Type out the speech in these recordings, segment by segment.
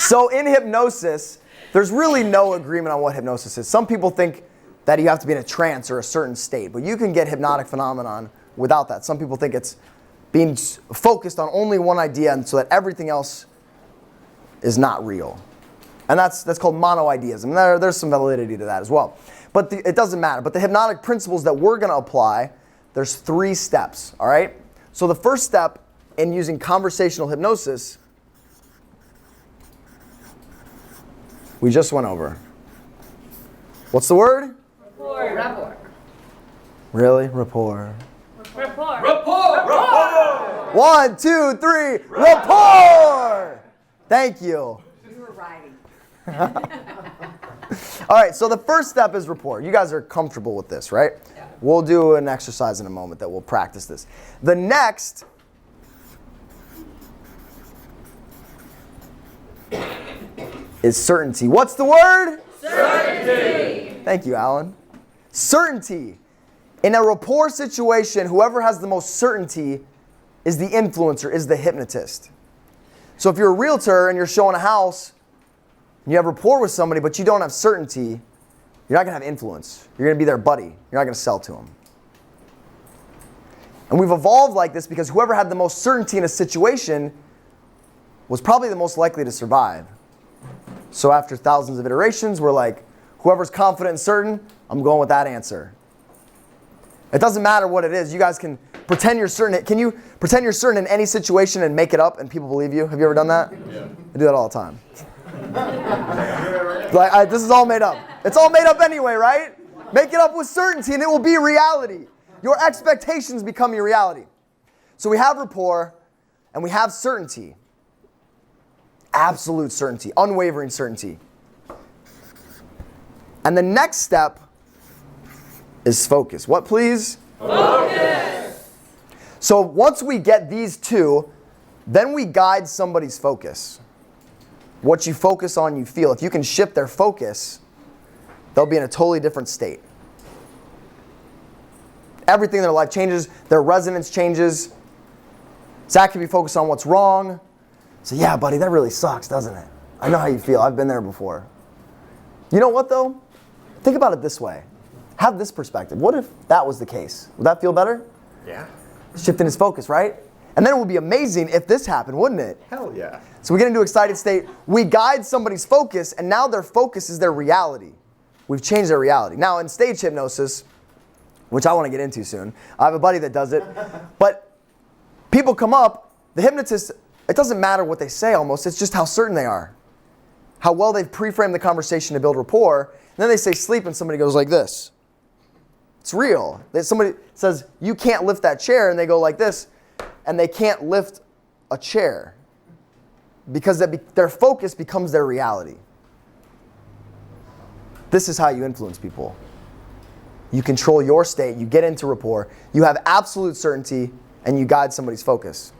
So in hypnosis, there's really no agreement on what hypnosis is. Some people think that you have to be in a trance or a certain state, but you can get hypnotic phenomenon without that. Some people think it's being focused on only one idea and so that everything else is not real. And that's called monoideism. There's some validity to that as well. But it doesn't matter. But the hypnotic principles that we're going to apply, there's 3 steps, all right? So the first step in using conversational hypnosis, we just went over. What's the word? Rapport. Really? Rapport. Rapport. Rapport! 1, 2, 3, rapport! Thank you. You were writing. All right, so the first step is rapport. You guys are comfortable with this, right? Yeah. We'll do an exercise in a moment that will practice this. The next is certainty. What's the word? Certainty! Thank you, Alan. Certainty. In a rapport situation, whoever has the most certainty is the influencer, is the hypnotist. So if you're a realtor and you're showing a house, and you have rapport with somebody, but you don't have certainty, you're not going to have influence. You're going to be their buddy. You're not going to sell to them. And we've evolved like this because whoever had the most certainty in a situation was probably the most likely to survive. So after thousands of iterations, we're like, whoever's confident and certain, I'm going with that answer. It doesn't matter what it is. You guys can pretend you're certain. Can you pretend you're certain in any situation and make it up and people believe you? Have you ever done that? Yeah. I do that all the time. This is all made up. It's all made up anyway, right? Make it up with certainty and it will be reality. Your expectations become your reality. So we have rapport and we have certainty. Absolute certainty, unwavering certainty. And the next step is focus. What, please? Focus! So once we get these 2, then we guide somebody's focus. What you focus on, you feel. If you can shift their focus, they'll be in a totally different state. Everything in their life changes. Their resonance changes. Zach can be focused on what's wrong. So yeah, buddy, that really sucks, doesn't it? I know how you feel. I've been there before. You know what, though? Think about it this way. Have this perspective. What if that was the case? Would that feel better? Yeah. Shifting his focus, right? And then it would be amazing if this happened, wouldn't it? Hell yeah. So we get into excited state. We guide somebody's focus, and now their focus is their reality. We've changed their reality. Now, in stage hypnosis, which I want to get into soon, I have a buddy that does it. But people come up, the hypnotist, it doesn't matter what they say almost. It's just how certain they are. How well they've pre-framed the conversation to build rapport. And then they say sleep, and somebody goes like this. It's real. Somebody says, you can't lift that chair, and they go like this, and they can't lift a chair because their focus becomes their reality. This is how you influence people. You control your state, you get into rapport, you have absolute certainty, and you guide somebody's focus.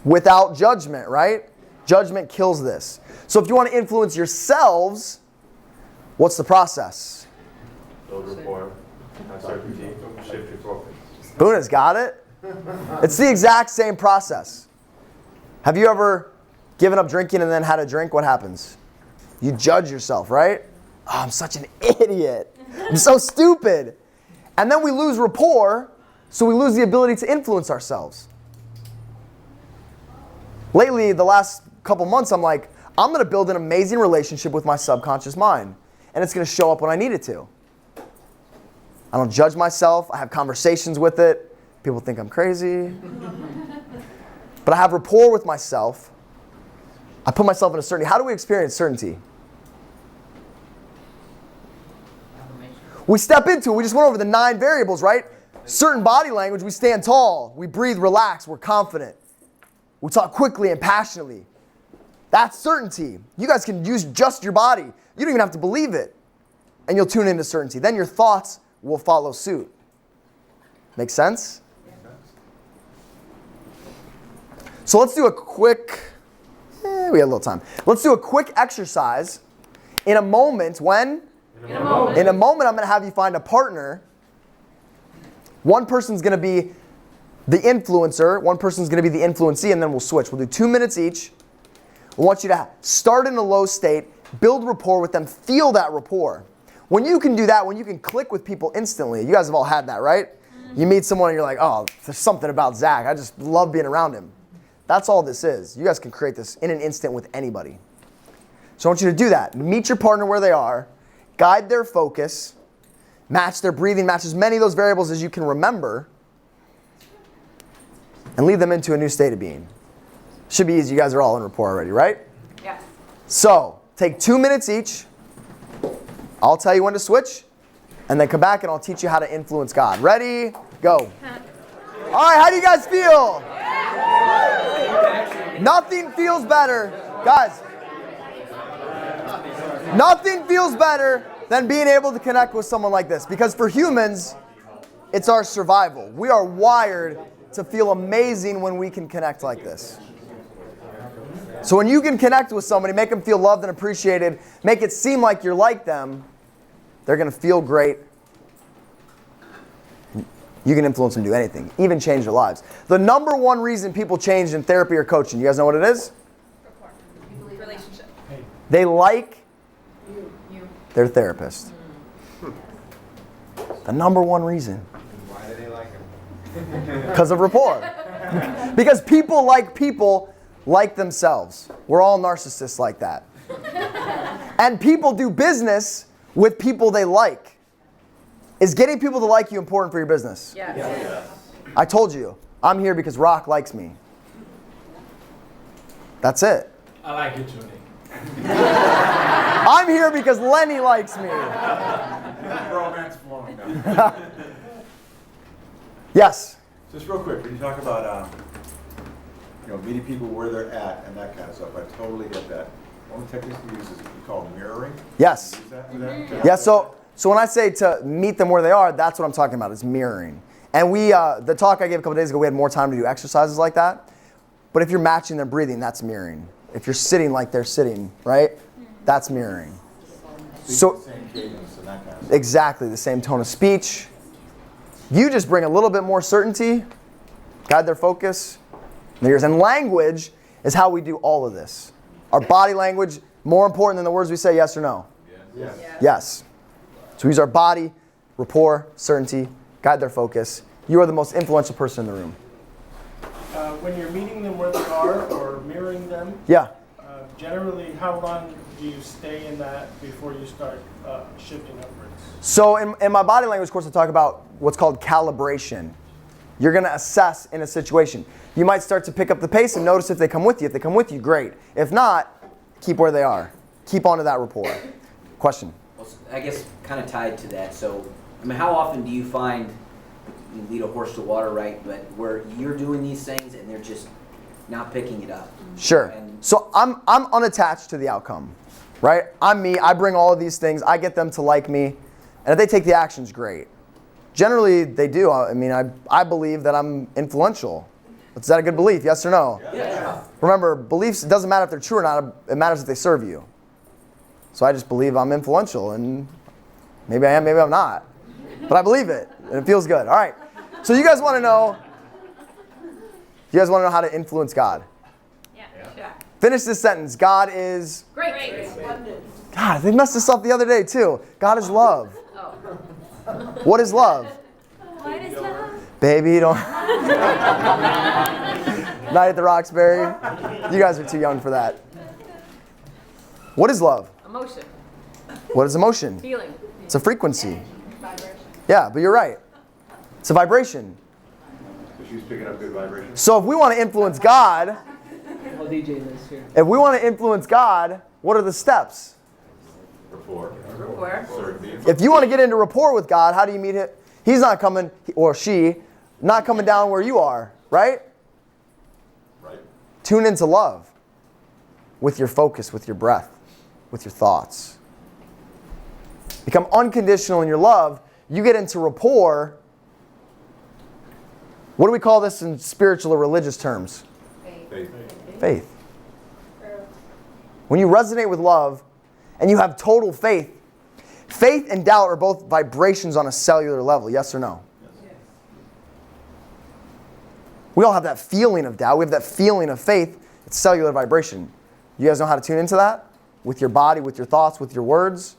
Without judgment, right? Judgment kills this. So if you want to influence yourselves, what's the process? Build rapport. Have certainty. Shift your focus. Buna's got it. It's the exact same process. Have you ever given up drinking and then had a drink? What happens? You judge yourself, right? Oh, I'm such an idiot. I'm so stupid. And then we lose rapport, so we lose the ability to influence ourselves. Lately, the last couple months, I'm like, I'm going to build an amazing relationship with my subconscious mind. And it's going to show up when I need it to. I don't judge myself. I have conversations with it. People think I'm crazy. But I have rapport with myself. I put myself in a certainty. How do we experience certainty? We step into it. We just went over the 9 variables, right? Certain body language, we stand tall. We breathe relaxed. We're confident. We talk quickly and passionately. That's certainty. You guys can use just your body. You don't even have to believe it. And you'll tune into certainty. Then your thoughts will follow suit. Make sense? So let's do a quick, we have a little time. Let's do a quick exercise in a moment when? In a moment. In a moment, I'm going to have you find a partner. One person's going to be the influencer. One person's going to be the influencee, and then we'll switch. We'll do 2 minutes each. I want you to start in a low state, build rapport with them, feel that rapport. When you can do that, when you can click with people instantly, you guys have all had that, right? You meet someone and you're like, oh, there's something about Zach. I just love being around him. That's all this is. You guys can create this in an instant with anybody. So I want you to do that. Meet your partner where they are, guide their focus, match their breathing, match as many of those variables as you can remember, and lead them into a new state of being. Should be easy. You guys are all in rapport already, right? Yes. So take 2 minutes each. I'll tell you when to switch, and then come back and I'll teach you how to influence God. Ready? Go. All right, how do you guys feel? Nothing feels better. Guys, nothing feels better than being able to connect with someone like this. Because for humans, it's our survival. We are wired to feel amazing when we can connect like this. So when you can connect with somebody, make them feel loved and appreciated, make it seem like you're like them, they're going to feel great. You can influence them to do anything, even change their lives. The number one reason people change in therapy or coaching, you guys know what it is? Relationship. They like their therapist. The number one reason. Why do they like him? Because of rapport. Because people like themselves. We're all narcissists like that. And people do business with people they like. Is getting people to like you important for your business? Yes. I told you, I'm here because Rock likes me. That's it. I like you too, Nick. I'm here because Lenny likes me. Romance flowing down. Yes. Just real quick, when you talk about meeting people where they're at and that kind of stuff, I totally get that. One of the techniques we use is we call mirroring. Yes. Use that for that? Yeah, so when I say to meet them where they are, that's what I'm talking about, is mirroring. And the talk I gave a couple days ago, we had more time to do exercises like that. But if you're matching their breathing, that's mirroring. If you're sitting like they're sitting, right? That's mirroring. So the same cadence and that kind of stuff. exactly the same tone of speech. You just bring a little bit more certainty, guide their focus. And language is how we do all of this. Our body language, more important than the words we say, yes or no? Yes. Yes. So we use our body, rapport, certainty, guide their focus. You are the most influential person in the room. When you're meeting them where they are or mirroring them, Yeah. generally how long do you stay in that before you start shifting upwards? So in my body language course, I talk about what's called calibration. You're going to assess in a situation. You might start to pick up the pace and notice if they come with you. If they come with you, great. If not, keep where they are. Keep on to that rapport. Question? Well, I guess kind of tied to that. So, I mean, how often do you find you lead a horse to water, right? But where you're doing these things and they're just not picking it up. Sure. And So I'm unattached to the outcome, right? I'm me. I bring all of these things. I get them to like me. And if they take the actions, great. Generally, they do. I mean, I believe that I'm influential. Is that a good belief? Yes or no? yeah. Remember, beliefs, it doesn't matter if they're true or not. It matters if they serve you. So I just believe I'm influential. And maybe I am, maybe I'm not. But I believe it. And it feels good. All right. So you guys want to know how to influence God? Yeah. Sure. Finish this sentence. God is... Great. God, they messed this up the other day too. God is love. Oh. What is love? What is love? Baby, don't... Night at the Roxbury. You guys are too young for that. What is love? Emotion. What is emotion? Feeling. It's a frequency. Yeah, but you're right. It's a vibration. So she's picking up good vibrations. So if we want to influence God, I'll DJ this here. if we want to influence God, what are the steps? Rapport. Rapport. Certainty. If you want to get into rapport with God, how do you meet him? He's not coming, or she, not coming down where you are, right? Right. Tune into love with your focus, with your breath, with your thoughts. Become unconditional in your love. You get into rapport. What do we call this in spiritual or religious terms? Faith. Faith. When you resonate with love and you have total faith, faith and doubt are both vibrations on a cellular level, yes or no? Yes. We all have that feeling of doubt. We have that feeling of faith. It's cellular vibration. You guys know how to tune into that? With your body, with your thoughts, with your words?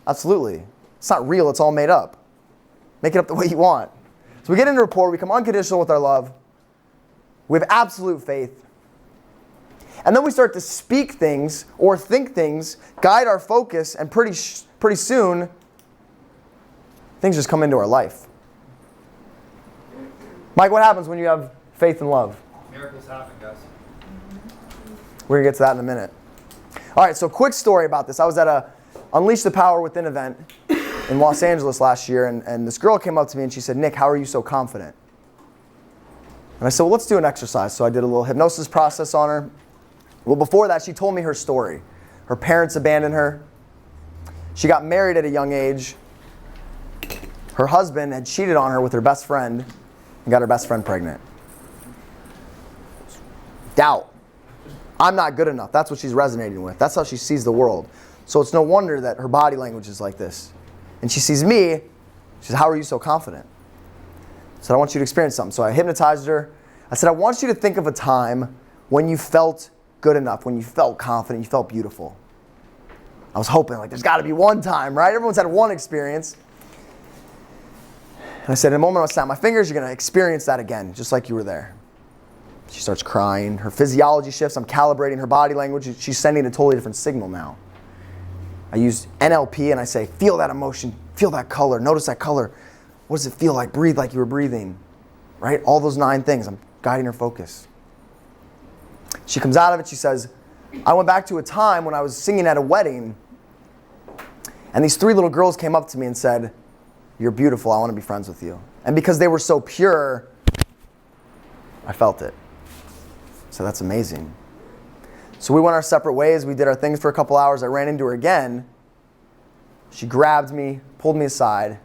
Absolutely. It's not real, it's all made up. Make it up the way you want. So we get into rapport, we become unconditional with our love. We have absolute faith. And then we start to speak things or think things, guide our focus, and pretty soon, things just come into our life. Mike, what happens when you have faith and love? Miracles happen, guys. We're going to get to that in a minute. All right, so quick story about this. I was at a Unleash the Power Within event in Los Angeles last year, and this girl came up to me and she said, Nick, how are you so confident? And I said, well, let's do an exercise. So I did a little hypnosis process on her. Well, before that, she told me her story. Her parents abandoned her. She got married at a young age. Her husband had cheated on her with her best friend and got her best friend pregnant. Doubt. I'm not good enough. That's what she's resonating with. That's how she sees the world. So it's no wonder that her body language is like this. And she sees me. She says, how are you so confident? I said, I want you to experience something. So I hypnotized her. I said, I want you to think of a time when you felt good enough, when you felt confident, you felt beautiful. I was hoping, like, there's got to be one time, right? Everyone's had one experience. And I said, in a moment, I'll snap my fingers. You're going to experience that again, just like you were there. She starts crying. Her physiology shifts. I'm calibrating her body language. She's sending a totally different signal now. I use NLP and I say, feel that emotion, feel that color, notice that color. What does it feel like? Breathe like you were breathing, right? All those 9 things. I'm guiding her focus. She comes out of it. She says, I went back to a time when I was singing at a wedding and these 3 little girls came up to me and said, you're beautiful. I want to be friends with you. And because they were so pure, I felt it. So that's amazing. So we went our separate ways. We did our things for a couple hours. I ran into her again. She grabbed me, pulled me aside.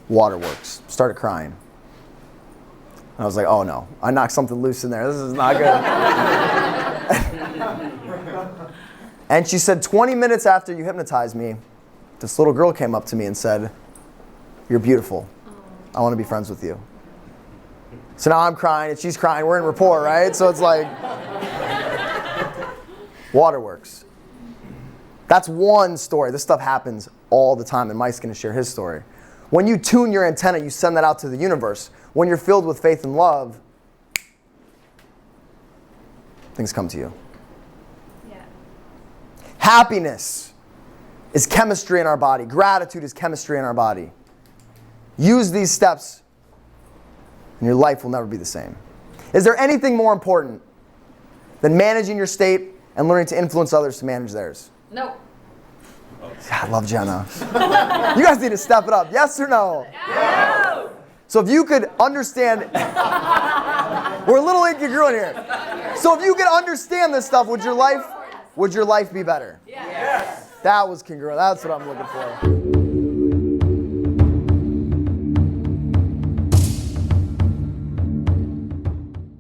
Waterworks. Started crying. And I was like, oh no, I knocked something loose in there. This is not good. And she said, 20 minutes after you hypnotized me, this little girl came up to me and said, you're beautiful. I want to be friends with you. So now I'm crying and she's crying. We're in rapport, right? So it's like, waterworks. That's one story. This stuff happens all the time, and Mike's going to share his story. When you tune your antenna, you send that out to the universe. When you're filled with faith and love, things come to you. Yeah. Happiness is chemistry in our body. Gratitude is chemistry in our body. Use these steps, and your life will never be the same. Is there anything more important than managing your state and learning to influence others to manage theirs? No. I love Jenna. You guys need to step it up. Yes or no? No. So if you could understand, we're a little incongruent here. So if you could understand this stuff, would your life be better? Yes. That was congruent. That's what I'm looking for.